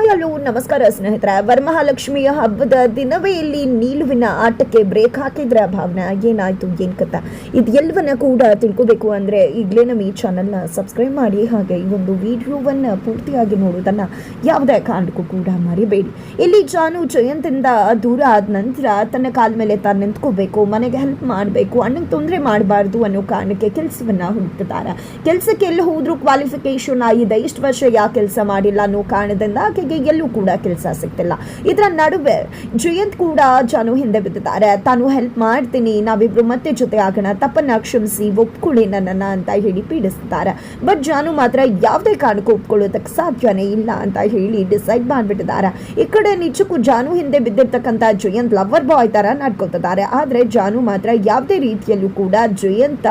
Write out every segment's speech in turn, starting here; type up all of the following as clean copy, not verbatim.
Hello ನಮಸ್ಕಾರ ಸ್ನೇಹಿತರೆ. ವರಮಹಾಲಕ್ಷ್ಮಿಯ ಹಬ್ಬದ ದಿನವೇ ಇಲ್ಲಿ ನೀಲುವಿನ ಆಟಕ್ಕೆ ಬ್ರೇಕ್ ಹಾಕಿದ್ರೆ ಭಾವನಾ. ಏನಾಯ್ತು, ಏನ್ ಕಥೆ, ಇದು ಎಲ್ಲವನ್ನ ಕೂಡ ತಿಳ್ಕೋಬೇಕು ಅಂದ್ರೆ ಈಗಲೇ ನಮ್ಮ ಈ ಚಾನಲ್ನ ಸಬ್ಸ್ಕ್ರೈಬ್ ಮಾಡಿ. ಹಾಗೆ ಈ ಒಂದು ವಿಡಿಯೋವನ್ನ ಪೂರ್ತಿಯಾಗಿ ನೋಡೋದನ್ನ ಯಾವುದೇ ಕಾರಣಕ್ಕೂ ಕೂಡ ಮರಿಬೇಡಿ. ಇಲ್ಲಿ ಜಾನು ಜಯಂತಿಂದ ದೂರ ಆದ ನಂತರ ತನ್ನ ಕಾಲ ಮೇಲೆ ತಾನು ನಿಂತ್ಕೋಬೇಕು, ಮನೆಗೆ ಹೆಲ್ಪ್ ಮಾಡಬೇಕು, ಅಣ್ಣಂಗೆ ತೊಂದರೆ ಮಾಡಬಾರ್ದು ಅನ್ನೋ ಕಾರಣಕ್ಕೆ ಕೆಲಸವನ್ನ ಹುಡುಕ್ತಿದ್ದಾರೆ. ಕೆಲಸಕ್ಕೆ ಎಲ್ಲಿ ಹೋದ್ರು ಕ್ವಾಲಿಫಿಕೇಶನ್ ಆಗಿದೆ, ಇಷ್ಟು ವರ್ಷ ಯಾಕೆ ಕೆಲಸ ಮಾಡಿಲ್ಲ ಅನ್ನೋ ಕಾರಣದಿಂದ ಆಕೆಗೆ ಎಲ್ಲೂ ಕೂಡ ಕೆಲಸ ಸಿಗ್ತಿಲ್ಲ. ಇದರ ನಡುವೆ ಜಯಂತ್ ಕೂಡ ಜಾನು ಹಿಂದೆ ಬಿದ್ದಿದ್ದಾರೆ. ತಾನು ಹೆಲ್ಪ್ ಮಾಡ್ತೀನಿ, ನಾವಿಬ್ರು ಮತ್ತೆ ಜೊತೆ ಆಗೋಣ, ತಪ್ಪನ್ನ ಕ್ಷಮಿಸಿ, ಒಪ್ಕೊಳ್ಳಿ ನನ್ನನ್ನ ಅಂತ ಹೇಳಿ ಪೀಡಿಸ್ತಾರೆ. ಬಟ್ ಜಾನು ಮಾತ್ರ ಯಾವುದೇ ಕಾರಣಕ್ಕೂ ಒಪ್ಕೊಳ್ಳೋದಕ್ಕೆ ಸಾಧ್ಯನೇ ಇಲ್ಲ ಅಂತ ಹೇಳಿ ಡಿಸೈಡ್ ಮಾಡ್ಬಿಟ್ಟಿದ್ದಾರೆ. ಈ ಕಡೆ ನಿಜಕ್ಕೂ ಜಾನು ಹಿಂದೆ ಬಿದ್ದಿರ್ತಕ್ಕಂಥ ಜಯಂತ್ ಲವರ್ ಬಾಯ್ ತರ ನಡ್ಕೊತಿದ್ದಾರೆ. ಆದ್ರೆ ಜಾನು ಮಾತ್ರ ಯಾವುದೇ ರೀತಿಯಲ್ಲೂ ಕೂಡ ಜಯಂತ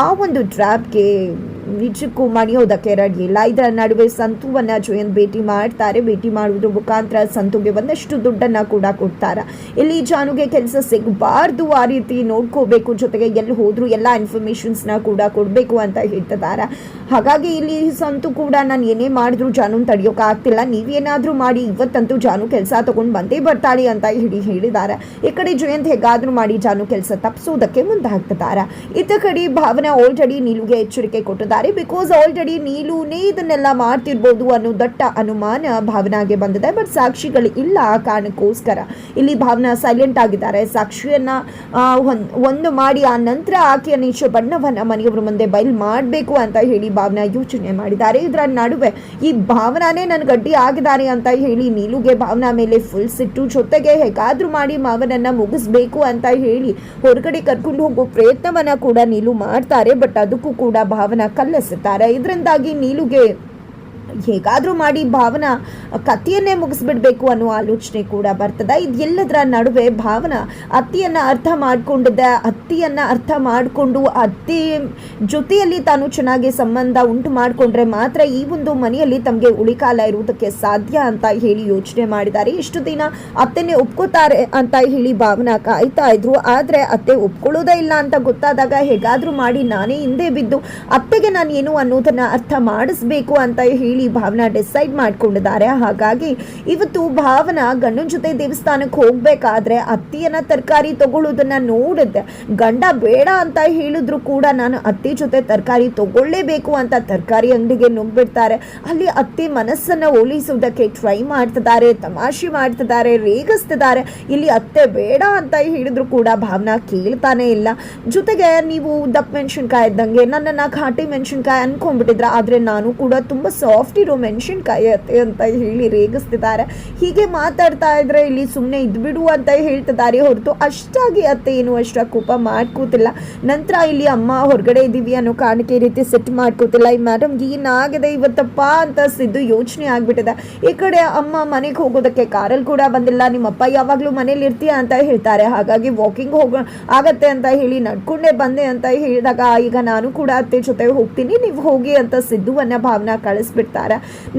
ಆ ಒಂದು ಟ್ರ್ಯಾಪ್ಗೆ ನಿಜಕ್ಕೂ ಮಣಿಯೋದಕ್ಕೆ ರೆಡಿ ಇಲ್ಲ. ಇದರ ನಡುವೆ ಸಂತುವನ್ನ ಜಯಂತ್ ಭೇಟಿ ಮಾಡ್ತಾರೆ. ಭೇಟಿ ಮಾಡುವುದ್ರ ಮುಖಾಂತರ ಸಂತುಗೆ ಒಂದಷ್ಟು ದುಡ್ಡನ್ನ ಕೂಡ ಕೊಡ್ತಾರೆ. ಇಲ್ಲಿ ಜಾನುಗೆ ಕೆಲಸ ಸಿಗಬಾರ್ದು, ಆ ರೀತಿ ನೋಡ್ಕೋಬೇಕು, ಜೊತೆಗೆ ಎಲ್ಲಿ ಹೋದ್ರು ಎಲ್ಲ ಇನ್ಫಾರ್ಮೇಶನ್ಸ್ ನ ಕೂಡ ಕೊಡ್ಬೇಕು ಅಂತ ಹೇಳ್ತಿದ್ದಾರೆ. ಹಾಗಾಗಿ ಇಲ್ಲಿ ಸಂತು ಕೂಡ ನಾನು ಏನೇ ಮಾಡಿದ್ರು ಜಾನುನ್ ತಡೆಯೋಕೆ ಆಗ್ತಿಲ್ಲ, ನೀವೇನಾದ್ರೂ ಮಾಡಿ, ಇವತ್ತಂತೂ ಜಾನು ಕೆಲಸ ತಗೊಂಡು ಬಂದೇ ಬರ್ತಾಳೆ ಅಂತ ಹೇಳಿದ್ದಾರೆ. ಈ ಕಡೆ ಜಯಂತ್ ಹೇಗಾದ್ರೂ ಮಾಡಿ ಜಾನು ಕೆಲಸ ತಪ್ಪಿಸೋದಕ್ಕೆ ಮುಂದಾಗ್ತಿದ್ದಾರೆ. ಇತ್ತ ಕಡೆ ಭಾವನಾ ಆಲ್ರೆಡಿ ನೀಲುಗೆ ಎಚ್ಚರಿಕೆ ಕೊಟ್ಟಿದ್ದಾರೆ. ಬಿಕಾಸ್ ಆಲ್ರೆಡಿ ನೀಲುನೇ ಇದನ್ನೆಲ್ಲ ಮಾಡ್ತಿರ್ಬೋದು ಅನ್ನೋ ದಟ್ಟ ಅನುಮಾನ ಭಾವನಾಗೆ ಬಂದಿದೆ. ಬಟ್ ಸಾಕ್ಷಿಗಳು ಇಲ್ಲ, ಆ ಕಾರಣಕ್ಕೋಸ್ಕರ ಇಲ್ಲಿ ಭಾವನಾ ಸೈಲೆಂಟ್ ಆಗಿದ್ದಾರೆ. ಸಾಕ್ಷಿಯನ್ನ ಒಂದು ಮಾಡಿ ಆ ನಂತರ ಆಕೆಯ ನೀಚ ಬಣ್ಣವನ್ನ ಮನೆಯವರ ಮುಂದೆ ಬಯಲು ಮಾಡಬೇಕು ಅಂತ ಹೇಳಿ ಭಾವನಾ ಯೋಚನೆ ಮಾಡಿದ್ದಾರೆ. ಇದರ ನಡುವೆ ಈ ಭಾವನಾನೇ ನನ್ ಗಡ್ಡಿ ಆಗಿದ್ದಾರೆ ಅಂತ ಹೇಳಿ ನೀಲುಗೆ ಭಾವನಾ ಮೇಲೆ ಫುಲ್ ಸಿಟ್ಟು, ಜೊತೆಗೆ ಹೇಗಾದ್ರೂ ಮಾಡಿ ಮಾವನನ್ನ ಮುಗಿಸ್ಬೇಕು ಅಂತ ಹೇಳಿ ಹೊರಗಡೆ ಕರ್ಕೊಂಡು ಹೋಗೋ ಪ್ರಯತ್ನವನ್ನ ಕೂಡ ನೀಲು ಮಾಡ್ತಾರೆ. ಬಟ್ ಅದಕ್ಕೂ ಕೂಡ ಭಾವನಾ ಕಲ್ಲೆಸುತ್ತಾರೆ. ಇದರಿಂದಾಗಿ ನೀಲುಗೆ ಹೇಗಾದ್ರೂ ಮಾಡಿ ಭಾವನಾ ಕಥೆಯನ್ನೇ ಮುಗಿಸ್ಬಿಡ್ಬೇಕು ಅನ್ನೋ ಆಲೋಚನೆ ಕೂಡ ಬರ್ತದೆ. ಇದೆಲ್ಲದರ ನಡುವೆ ಭಾವನಾ ಅತ್ತಿಯನ್ನ ಅರ್ಥ ಮಾಡಿಕೊಂಡು ಅತ್ತಿ ಜೊತೆಯಲ್ಲಿ ತಾನು ಚೆನ್ನಾಗಿ ಸಂಬಂಧ ಉಂಟು ಮಾಡಿಕೊಂಡ್ರೆ ಮಾತ್ರ ಈ ಒಂದು ಮನೆಯಲ್ಲಿ ತಮಗೆ ಉಳಿಕಾಲ ಇರುವುದಕ್ಕೆ ಸಾಧ್ಯ ಅಂತ ಹೇಳಿ ಯೋಚನೆ ಮಾಡಿದ್ದಾರೆ. ಇಷ್ಟು ದಿನ ಅತ್ತೆನೇ ಒಪ್ಕೋತಾರೆ ಅಂತ ಹೇಳಿ ಭಾವನಾ ಕಾಯ್ತಾ ಇದ್ರು. ಆದ್ರೆ ಅತ್ತೆ ಒಪ್ಕೊಳ್ಳೋದೇ ಇಲ್ಲ ಅಂತ ಗೊತ್ತಾದಾಗ ಹೇಗಾದ್ರೂ ಮಾಡಿ ನಾನೇ ಹಿಂದೆ ಬಿದ್ದು ಅತ್ತೆಗೆ ನಾನು ಏನು ಅನ್ನೋದನ್ನ ಅರ್ಥ ಮಾಡಿಸ್ಬೇಕು ಅಂತ ಹೇಳಿ ಭಾವನಾ ಡಿಸೈಡ್ ಮಾಡ್ಕೊಂಡಿದ್ದಾರೆ. ಹಾಗಾಗಿ ಇವತ್ತು ಭಾವನಾ ಗಂಡನ ಜೊತೆ ದೇವಸ್ಥಾನಕ್ಕೆ ಹೋಗ್ಬೇಕಾದ್ರೆ ಅತ್ತಿಯನ್ನ ತರಕಾರಿ ತಗೊಳ್ಳೋದನ್ನ ನೋಡಿದ್ದೆ. ಗಂಡ ಬೇಡ ಅಂತ ಹೇಳಿದ್ರು ಕೂಡ ನಾನು ಅತ್ತಿ ಜೊತೆ ತರಕಾರಿ ತಗೊಳ್ಳೇಬೇಕು ಅಂತ ತರಕಾರಿ ಅಂಗಡಿಗೆ ನುಗ್ಬಿಡ್ತಾರೆ. ಅಲ್ಲಿ ಅತ್ತಿ ಮನಸ್ಸನ್ನ ಒಲಿಸುವುದಕ್ಕೆ ಟ್ರೈ ಮಾಡ್ತಿದ್ದಾರೆ, ತಮಾಷೆ ಮಾಡ್ತಿದ್ದಾರೆ, ರೇಗಿಸ್ತಿದ್ದಾರೆ. ಇಲ್ಲಿ ಅತ್ತೆ ಬೇಡ ಅಂತ ಹೇಳಿದ್ರು ಕೂಡ ಭಾವನಾ ಕೇಳ್ತಾನೆ ಇಲ್ಲ. ಜೊತೆಗೆ ನೀವು ದಪ್ಪ ಮೆಣಸಿನ್ಕಾಯಿ ಇದ್ದಂಗೆ ನನ್ನನ್ನ ಘಾಟಿ ಮೆಣಸಿನ್ಕಾಯಿ ಅನ್ಕೊಂಡ್ಬಿಟ್ಟಿದ್ರ, ಆದ್ರೆ ನಾನು ಕೂಡ ತುಂಬಾ ಸಾಫ್ಟ್ ಇರೋ ಮೆಣಸಿನ್ಕಾಯಿ ಅತ್ತೆ ಅಂತ ಹೇಳಿ ರೇಗಿಸ್ತಿದ್ದಾರೆ. ಹೀಗೆ ಮಾತಾಡ್ತಾ ಇದ್ರೆ ಇಲ್ಲಿ ಸುಮ್ಮನೆ ಇದ್ಬಿಡು ಅಂತ ಹೇಳ್ತಿದ್ದಾರೆ ಹೊರತು ಅಷ್ಟಾಗಿ ಅತ್ತೆ ಏನು ಅಷ್ಟ ಕೋಪ ಮಾಡ್ಕೋತಿಲ್ಲ. ನಂತರ ಇಲ್ಲಿ ಅಮ್ಮ ಹೊರಗಡೆ ಇದೀವಿ ಅನ್ನೋ ಕಾರಣಕ್ಕೆ ಈ ರೀತಿ ಸೆಟ್ ಮಾಡ್ಕೋತಿಲ್ಲ. ಈ ಮೇಡಮ್ಗೆ ಏನಾಗಿದೆ ಇವತ್ತಪ್ಪ ಅಂತ ಸಿದ್ದು ಯೋಚನೆ ಆಗ್ಬಿಟ್ಟಿದೆ. ಈ ಕಡೆ ಅಮ್ಮ ಮನೆಗೆ ಹೋಗೋದಕ್ಕೆ ಕಾರಲ್ಲಿ ಕೂಡ ಬಂದಿಲ್ಲ, ನಿಮ್ಮಪ್ಪ ಯಾವಾಗ್ಲೂ ಮನೇಲಿ ಇರ್ತೀಯ ಅಂತ ಹೇಳ್ತಾರೆ, ಹಾಗಾಗಿ ವಾಕಿಂಗ್ ಆಗತ್ತೆ ಅಂತ ಹೇಳಿ ನಡ್ಕೊಂಡೇ ಬಂದೆ ಅಂತ ಹೇಳಿದಾಗ ಈಗ ನಾನು ಕೂಡ ಅತ್ತೆ ಜೊತೆ ಹೋಗ್ತೀನಿ, ನೀವು ಹೋಗಿ ಅಂತ ಸಿದ್ದುವನ್ನ ಭಾವನಾ ಕಳಿಸ್ಬಿಡ್ತಾರೆ.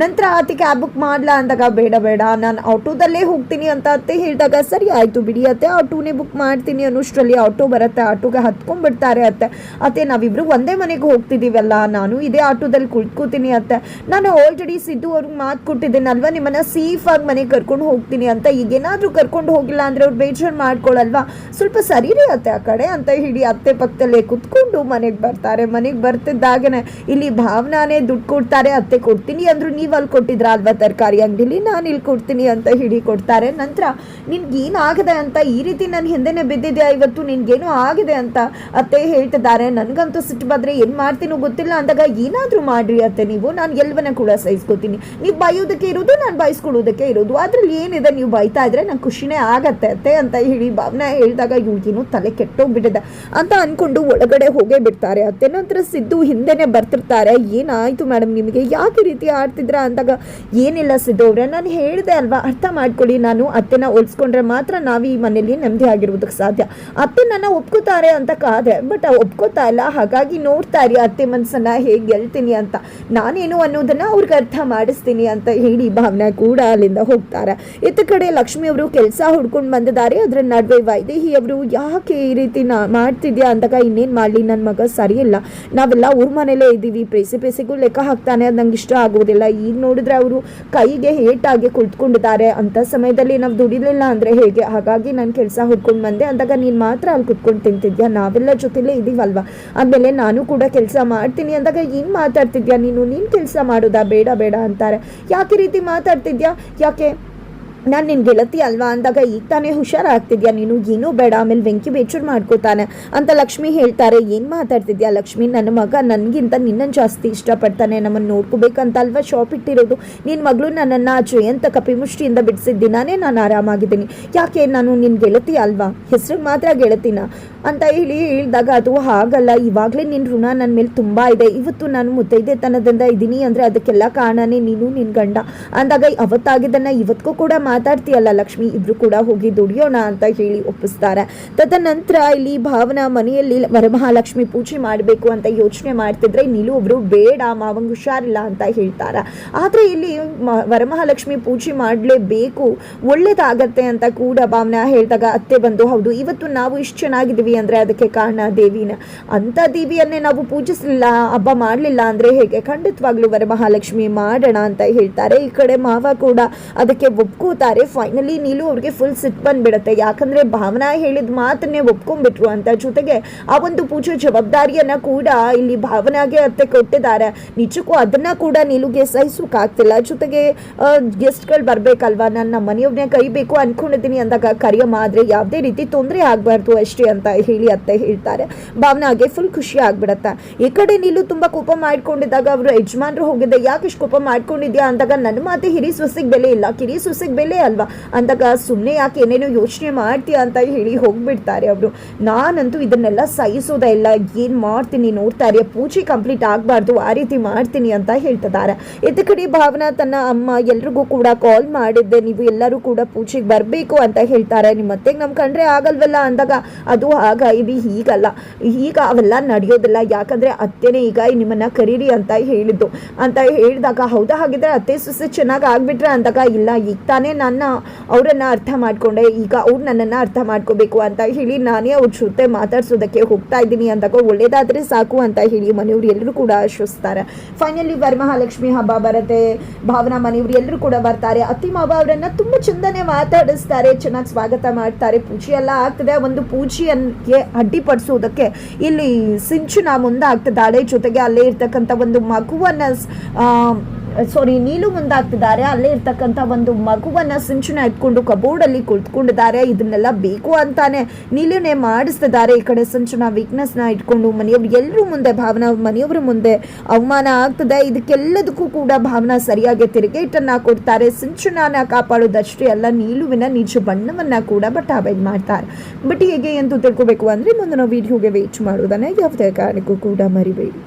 ನಂತರ ಅತ್ತೆ ಕ್ಯಾಬ್ ಬುಕ್ ಮಾಡ್ಲಾ ಅಂದಾಗ ಬೇಡ ನಾನು ಆಟೋದಲ್ಲೇ ಹೋಗ್ತೀನಿ ಅಂತ ಅತ್ತೆ ಹೇಳಿದಾಗ ಸರಿ ಆಯ್ತು ಬಿಡಿ ಅತ್ತೆ, ಆಟೋನೇ ಬುಕ್ ಮಾಡ್ತೀನಿ ಅನ್ನೋಷ್ಟರಲ್ಲಿ ಆಟೋ ಬರುತ್ತೆ. ಆಟೋಗೆ ಹತ್ಕೊಂಡ್ಬಿಡ್ತಾರೆ ಅತ್ತೆ ನಾವಿಬ್ರು ಒಂದೇ ಮನೆಗೆ ಹೋಗ್ತಿದೀವಲ್ಲ, ನಾನು ಇದೇ ಆಟೋದಲ್ಲಿ ಕುಳ್ಕೋತೀನಿ ಅತ್ತೆ, ನಾನು ಆಲ್ರೆಡಿ ಸಿದ್ದು ಅವ್ರಿಗೆ ಮಾತು ಕೊಟ್ಟಿದ್ದೇನಲ್ವಾ ನಿಮ್ಮನ್ನ ಸೇಫ್ ಆಗಿ ಮನೆಗೆ ಕರ್ಕೊಂಡು ಹೋಗ್ತೀನಿ ಅಂತ. ಈಗೇನಾದ್ರೂ ಕರ್ಕೊಂಡು ಹೋಗಿಲ್ಲ ಅಂದ್ರೆ ಅವ್ರು ಬೇಜಾರು ಮಾಡ್ಕೊಳ್ಳಲ್ವಾ, ಸ್ವಲ್ಪ ಸರಿರಿ ಅತ್ತೆ ಆ ಕಡೆ ಅಂತ ಹೇಳಿ ಅತ್ತೆ ಪಕ್ಕದಲ್ಲೇ ಕುತ್ಕೊಂಡು ಮನೆಗೆ ಬರ್ತಾರೆ. ಮನೆಗೆ ಬರ್ತಿದ್ದಾಗನೆ ಇಲ್ಲಿ ಭಾವನಾನೇ ದುಡ್ಡು ಕೊಡ್ತಾರೆ. ಅತ್ತೆ ಕೊಡ್ತೀನಿ ಅಂದ್ರು, ನೀವು ಅಲ್ಲಿ ಕೊಟ್ಟಿದ್ರ ಅಲ್ವಾ ತರಕಾರಿ ಅಂಗಡಿಲಿ, ನಾನು ಇಲ್ಲಿ ಕೊಡ್ತೀನಿ ಅಂತ ಹೇಳಿ ಕೊಡ್ತಾರೆ. ನಂತರ ನಿನ್ಗೆ ಏನಾಗಿದೆ ಅಂತ, ಈ ರೀತಿ ನನ್ನ ಹಿಂದೆನೆ ಬಿದ್ದಿದ್ಯಾ ಇವತ್ತು, ನಿನ್ಗೇನು ಆಗಿದೆ ಅಂತ ಅತ್ತೆ ಹೇಳ್ತಿದ್ದಾರೆ. ನನ್ಗಂತೂ ಸಿಟ್ಟು ಬಂದ್ರೆ ಏನ್ ಮಾಡ್ತೀನೋ ಗೊತ್ತಿಲ್ಲ ಅಂದಾಗ ಏನಾದ್ರೂ ಮಾಡ್ರಿ ಅತ್ತೆ ನೀವು, ನಾನು ಎಲ್ಲವನ್ನ ಕೂಡ ಸಹಿಸ್ಕೋತೀನಿ, ನೀವು ಬೈಯೋದಕ್ಕೆ ಇರೋದು ನಾನು ಬಯಸ್ಕೊಳ್ಳೋದಕ್ಕೆ ಇರೋದು, ಅದ್ರಲ್ಲಿ ಏನಿದೆ, ನೀವು ಬೈತಾ ಇದ್ರೆ ನಂಗೆ ಖುಷಿನೇ ಆಗತ್ತೆ ಅತ್ತೆ ಅಂತ ಹೇಳಿ ಭಾವನಾ ಹೇಳಿದಾಗ ಇವ್ರಿಗೇನು ತಲೆ ಕೆಟ್ಟೋಗ್ಬಿಟ್ಟಿದೆ ಅಂತ ಅನ್ಕೊಂಡು ಒಳಗಡೆ ಹೋಗೇ ಬಿಡ್ತಾರೆ ಅತ್ತೆ. ನಂತರ ಸಿದ್ದು ಹಿಂದೆನೆ ಬರ್ತಿರ್ತಾರೆ. ಏನಾಯ್ತು ಮೇಡಮ್ ನಿಮಗೆ, ಯಾಕೆ ರೀತಿ ಆಡ್ತಿದ್ರ ಅಂದಾಗ ಏನಿಲ್ಲ ಸಿದ್ದು ಅವ್ರೆ, ನಾನು ಹೇಳಿದೆ ಅಲ್ವಾ, ಅರ್ಥ ಮಾಡ್ಕೊಳ್ಳಿ, ನಾನು ಅತ್ತೆನ ಹೋಲಿಸ್ಕೊಂಡ್ರೆ ಮಾತ್ರ ನಾವು ಈ ಮನೆಯಲ್ಲಿ ನೆಮ್ಮದಿ ಆಗಿರೋದಕ್ಕೆ ಸಾಧ್ಯ. ಅತ್ತೆ ನನ್ನ ಒಪ್ಕೋತಾರೆ ಅಂತ ಕಾದೆ, ಬಟ್ ಒಪ್ಕೋತಾ ಇಲ್ಲ. ಹಾಗಾಗಿ ನೋಡ್ತಾ ಇರಿ ಅತ್ತೆ ಮನಸ್ಸನ್ನ ಹೇಗೆ ಗೆಲ್ತೀನಿ ಅಂತ, ನಾನೇನು ಅನ್ನೋದನ್ನ ಅವ್ರಿಗೆ ಅರ್ಥ ಮಾಡಿಸ್ತೀನಿ ಅಂತ ಹೇಳಿ ಭಾವನಾ ಕೂಡ ಅಲ್ಲಿಂದ ಹೋಗ್ತಾರೆ. ಇತ್ತ ಕಡೆ ಲಕ್ಷ್ಮಿ ಅವರು ಕೆಲಸ ಹುಡ್ಕೊಂಡು ಬಂದಿದ್ದಾರೆ. ಅದ್ರ ನಡುವೆ ವೈದೇಹಿ ಅವರು ಯಾಕೆ ಈ ರೀತಿ ಮಾಡ್ತಿದ್ಯಾ ಅಂದಾಗ ಇನ್ನೇನ್ ಮಾಡ್ಲಿ, ನನ್ನ ಮಗ ಸರಿಯಿಲ್ಲ, ನಾವೆಲ್ಲ ಊರ್ ಮನೇಲೇ ಇದ್ದೀವಿ, ಪೈಸೆಗೂ ಲೆಕ್ಕ ಹಾಕ್ತಾನೆ, ಅದು ನಂಗೆ ಇಷ್ಟ ಆಗುವುದಿಲ್ಲ. ಈಗ ನೋಡಿದ್ರೆ ಅವರು ಕೈಗೆ ಏಟಾಗಿ ಕುಳಿತುಕೊಂಡಿದ್ದಾರೆ. ಅಂಥ ಸಮಯದಲ್ಲಿ ನಾವು ದುಡಿಲಿಲ್ಲ ಅಂದರೆ ಹೇಗೆ? ಹಾಗಾಗಿ ನಾನು ಕೆಲಸ ಹುಡ್ಕೊಂಡು ಬಂದೆ ಅಂದಾಗ ನೀನು ಮಾತ್ರ ಅಲ್ಲಿ ಕುತ್ಕೊಂಡು ತಿಂತಿದ್ಯಾ, ನಾವೆಲ್ಲ ಜೊತೆಲೇ ಇದೀವಲ್ವ, ಆಮೇಲೆ ನಾನು ಕೂಡ ಕೆಲಸ ಮಾಡ್ತೀನಿ ಅಂದಾಗ ಏನು ಮಾತಾಡ್ತಿದ್ಯಾ ನೀನು ಕೆಲಸ ಮಾಡೋದಾ, ಬೇಡ ಬೇಡ ಅಂತಾರೆ. ಯಾಕೆ ರೀತಿ ಮಾತಾಡ್ತಿದ್ಯಾ, ಯಾಕೆ ನಾನು ನಿನ್ನ ಗೆಳತಿ ಅಲ್ವಾ ಅಂದಾಗ ಈಗ ತಾನೇ ಹುಷಾರಾಗ್ತಿದ್ಯಾ ನೀನು, ಏನೂ ಬೇಡ, ಆಮೇಲೆ ವೆಂಕಿ ಬೇಚೂರು ಮಾಡ್ಕೋತಾನೆ ಅಂತ ಲಕ್ಷ್ಮಿ ಹೇಳ್ತಾರೆ. ಏನು ಮಾತಾಡ್ತಿದ್ಯಾ ಲಕ್ಷ್ಮಿ, ನನ್ನ ಮಗ ನನಗಿಂತ ನಿನ್ನನ್ನು ಜಾಸ್ತಿ ಇಷ್ಟಪಡ್ತಾನೆ, ನಮ್ಮನ್ನು ನೋಡ್ಕೋಬೇಕಂತ ಅಲ್ವಾ ಶಾಪ್ ಇಟ್ಟಿರೋದು, ನಿನ್ನ ಮಗಳು ನನ್ನನ್ನು ಜಯಂತ ಕಪಿಮುಷ್ಟಿಯಿಂದ ಬಿಡಿಸಿದ್ದಿನಾನೇ ನಾನು ಆರಾಮಾಗಿದ್ದೀನಿ, ಯಾಕೆ ನಾನು ನಿನ್ನ ಗೆಳತಿ ಅಲ್ವಾ, ಹೆಸ್ರಿಗೆ ಮಾತ್ರ ಗೆಳತಿನ ಅಂತ ಹೇಳಿದಾಗ ಅದು ಹಾಗಲ್ಲ, ಇವಾಗಲೇ ನಿನ್ನ ಋಣ ನನ್ನ ಮೇಲೆ ತುಂಬ ಇದೆ, ಇವತ್ತು ನಾನು ಮುತ್ತೈದೆತನದಿಂದ ಇದ್ದೀನಿ ಅಂದರೆ ಅದಕ್ಕೆಲ್ಲ ಕಾರಣನೇ ನೀನು ನಿನ್ನ ಗಂಡ ಅಂದಾಗ ಅವತ್ತಾಗಿದ್ದನ್ನು ಇವತ್ತಿಗೂ ಕೂಡ ಮಾತಾಡ್ತೀಯಲ್ಲ ಲಕ್ಷ್ಮಿ, ಇಬ್ರು ಕೂಡ ಹೋಗಿ ದುಡಿಯೋಣ ಅಂತ ಹೇಳಿ ಒಪ್ಪಿಸ್ತಾರೆ. ತದನಂತರ ಇಲ್ಲಿ ಭಾವನಾ ಮನೆಯಲ್ಲಿ ವರಮಹಾಲಕ್ಷ್ಮಿ ಪೂಜೆ ಮಾಡಬೇಕು ಅಂತ ಯೋಚನೆ ಮಾಡ್ತಿದ್ರೆ ನೀಲು ಒಬ್ರು ಬೇಡ ಮಾವಂಗ್ ಹುಷಾರಿಲ್ಲ ಅಂತ ಹೇಳ್ತಾರೆ. ಆದರೆ ಇಲ್ಲಿ ವರಮಹಾಲಕ್ಷ್ಮಿ ಪೂಜೆ ಮಾಡಲೇಬೇಕು, ಒಳ್ಳೇದಾಗತ್ತೆ ಅಂತ ಕೂಡ ಭಾವನಾ ಹೇಳಿದಾಗ ಅತ್ತೆ ಬಂದು ಹೌದು ಇವತ್ತು ನಾವು ಇಷ್ಟು ಚೆನ್ನಾಗಿದ್ದೀವಿ ಅಂದರೆ ಅದಕ್ಕೆ ಕಾರಣ ದೇವಿನ, ಅಂಥ ದೇವಿಯನ್ನೇ ನಾವು ಪೂಜಿಸಲಿಲ್ಲ, ಹಬ್ಬ ಮಾಡಲಿಲ್ಲ ಅಂದರೆ ಹೇಗೆ, ಖಂಡಿತವಾಗ್ಲೂ ವರಮಹಾಲಕ್ಷ್ಮಿ ಮಾಡೋಣ ಅಂತ ಹೇಳ್ತಾರೆ. ಈ ಕಡೆ ಮಾವ ಕೂಡ ಅದಕ್ಕೆ ಒಪ್ಕೋತಾರೆ. ಫೈನಲಿ ನೀಲು ಅವ್ರಿಗೆ ಫುಲ್ ಸಿಟ್ಟು ಬಂದ್ಬಿಡುತ್ತೆ, ಯಾಕಂದ್ರೆ ಭಾವನಾ ಹೇಳಿದ ಮಾತನ್ನೇ ಒಪ್ಕೊಂಡ್ಬಿಟ್ರು ಅಂತ. ಜೊತೆಗೆ ಆ ಒಂದು ಪೂಜೆ ಜವಾಬ್ದಾರಿಯನ್ನ ಕೂಡ ಇಲ್ಲಿ ಭಾವನಾಗೆ ಅತ್ತೆ ಕೊಟ್ಟಿದ್ದಾರೆ. ನಿಜಕ್ಕೂ ಅದನ್ನ ಕೂಡ ನೀಲುಗೆ ಸಹಿಸೋಕ್ಕಾಗ್ತಿಲ್ಲ. ಜೊತೆಗೆ ಗೆಸ್ಟ್ಗಳು ಬರ್ಬೇಕಲ್ವಾ, ನನ್ನ ಮನೆಯವ್ರನ್ನೇ ಕರಿಬೇಕು ಅನ್ಕೊಂಡಿದ್ದೀನಿ ಅಂದಾಗ ಕರಿಯಮ್ಮ, ಆದ್ರೆ ಯಾವುದೇ ರೀತಿ ತೊಂದರೆ ಆಗ್ಬಾರ್ದು ಅಷ್ಟೇ ಅಂತ ಹೇಳಿ ಅತ್ತೆ ಹೇಳ್ತಾರೆ. ಭಾವನಾಗೆ ಫುಲ್ ಖುಷಿ ಆಗ್ಬಿಡತ್ತೆ. ಈ ಕಡೆ ನೀಲು ತುಂಬಾ ಕೋಪ ಮಾಡ್ಕೊಂಡಿದ್ದಾಗ ಅವರು ಯಜಮಾನ್ರು ಹೋಗಿದ್ದೆ, ಯಾಕೆ ಇಷ್ಟು ಕೋಪ ಮಾಡ್ಕೊಂಡಿದ್ಯಾ ಅಂದಾಗ ನನ್ನ ಮಾತೆ ಹಿರಿ ಸೊಸೆಗೆ ಬೆಲೆ ಇಲ್ಲ, ಕಿರಿ ಸೊಸೆಗೆ ಬೆಲೆ ಅಲ್ವಾ ಅಂದಾಗ ಸುಮ್ಮನೆ ಯಾಕೆ ಏನೇನೋ ಯೋಚನೆ ಮಾಡ್ತೀಯ ಅಂತ ಹೇಳಿ ಹೋಗ್ಬಿಡ್ತಾರೆ ಅವರು. ನಾನಂತೂ ಇದನ್ನೆಲ್ಲ ಸಹಿಸೋದೇ ಇಲ್ಲ, ಏನು ಮಾಡ್ತೀನಿ ನೋಡ್ತಾ ಇರಿ, ಪೂಜೆ ಕಂಪ್ಲೀಟ್ ಆಗಬಾರ್ದು ಆ ರೀತಿ ಮಾಡ್ತೀನಿ ಅಂತ ಹೇಳ್ತಿದ್ದಾರೆ. ಇದ್ದ ಕಡೆ ಭಾವನಾ ತನ್ನ ಅಮ್ಮ ಎಲ್ರಿಗೂ ಕೂಡ ಕಾಲ್ ಮಾಡಿದ್ದೆ, ನೀವು ಎಲ್ಲರೂ ಕೂಡ ಪೂಜೆಗೆ ಬರಬೇಕು ಅಂತ ಹೇಳ್ತಾರೆ. ನಿಮ್ಮ ಅತ್ತೆಗೆ ನಮ್ಮ ಕಂಡ್ರೆ ಆಗಲ್ವಲ್ಲ ಅಂದಾಗ ಅದು ಆಗ ಇದು ಹೀಗಲ್ಲ, ಈಗ ಅವೆಲ್ಲ ನಡೆಯೋದಿಲ್ಲ, ಯಾಕಂದ್ರೆ ಅತ್ತೆನೇ ಈಗ ನಿಮ್ಮನ್ನ ಕರೀರಿ ಅಂತ ಹೇಳಿದ್ದು ಅಂತ ಹೇಳಿದಾಗ ಹೌದಾ ಹಾಗಿದ್ರೆ ಅತ್ತೆ ಸೊಸೆ ಚೆನ್ನಾಗಿ ಆಗ್ಬಿಟ್ರೆ ಅಂದಾಗ ಇಲ್ಲ, ಈಗ ತಾನೇ ನನ್ನ ಅವರನ್ನ ಅರ್ಥ ಮಾಡ್ಕೊಂಡೆ, ಈಗ ಅವ್ರು ನನ್ನನ್ನು ಅರ್ಥ ಮಾಡ್ಕೋಬೇಕು ಅಂತ ಹೇಳಿ ನಾನೇ ಅವ್ರ ಜೊತೆ ಮಾತಾಡ್ಸೋದಕ್ಕೆ ಹೋಗ್ತಾ ಇದ್ದೀನಿ ಅಂದಾಗ ಒಳ್ಳೇದಾದ್ರೆ ಸಾಕು ಅಂತ ಹೇಳಿ ಮನೆಯವ್ರು ಎಲ್ಲರೂ ಕೂಡ ಆಶ್ವಸ್ತಾರೆ. ಫೈನಲಿ ವರಮಹಾಲಕ್ಷ್ಮಿ ಹಬ್ಬ ಬರುತ್ತೆ, ಭಾವನಾ ಮನೆಯವ್ರು ಎಲ್ಲರೂ ಕೂಡ ಬರ್ತಾರೆ. ಅತ್ತಿ ಮಾವ ಅವರನ್ನ ತುಂಬಾ ಚಂದನೆ ಮಾತಾಡಿಸ್ತಾರೆ, ಚೆನ್ನಾಗಿ ಸ್ವಾಗತ ಮಾಡ್ತಾರೆ. ಪೂಜೆ ಎಲ್ಲ ಆಗ್ತದೆ. ಒಂದು ಪೂಜೆಯನ್ಗೆ ಅಡ್ಡಿಪಡಿಸೋದಕ್ಕೆ ಇಲ್ಲಿ ಸಿಂಚುನ ಮುಂದಾಗ್ತಿದ್ದಾಳೆ. ಜೊತೆಗೆ ಅಲ್ಲೇ ಇರ್ತಕ್ಕಂಥ ಒಂದು ಮಗುವನ್ನ ನೀಲು ಮುಂದಾಗ್ತಿದ್ದಾರೆ. ಅಲ್ಲೇ ಇರ್ತಕ್ಕಂಥ ಒಂದು ಮಗುವನ್ನ ಸಿಂಚುನ ಇಟ್ಕೊಂಡು ಕಬೋರ್ಡಲ್ಲಿ ಕುಳಿತುಕೊಂಡಿದ್ದಾರೆ. ಇದನ್ನೆಲ್ಲ ಬೇಕು ಅಂತಾನೆ ನೀಲುನೇ ಮಾಡಿಸ್ತಿದ್ದಾರೆ. ಈ ಕಡೆ ಸಿಂಚುನ ವೀಕ್ನೆಸ್ನ ಇಟ್ಕೊಂಡು ಮನೆಯವ್ರು ಎಲ್ಲರೂ ಮುಂದೆ, ಭಾವನಾ ಮನೆಯವ್ರ ಮುಂದೆ ಅವಮಾನ ಆಗ್ತದೆ. ಇದಕ್ಕೆಲ್ಲದಕ್ಕೂ ಕೂಡ ಭಾವನಾ ಸರಿಯಾಗಿ ತಿರುಗೇಟನ್ನ ಕೊಡ್ತಾರೆ. ಸಿಂಚುನ ಕಾಪಾಡೋದಷ್ಟೇ ಅಲ್ಲ, ನೀಲುವಿನ ನಿಜ ಬಣ್ಣವನ್ನ ಕೂಡ ಬಟಾಬೈಲ್ ಮಾಡ್ತಾರೆ. ಬಟ್ ಹೇಗೆ ಎಂದು ತಿಳ್ಕೋಬೇಕು ಅಂದ್ರೆ ಮುಂದಿನ ವಿಡಿಯೋಗೆ ವೇಟ್ ಮಾಡೋದನ್ನ ಯಾವುದೇ ಕಾರಣಕ್ಕೂ ಕೂಡ ಮರಿಬೇಡಿ.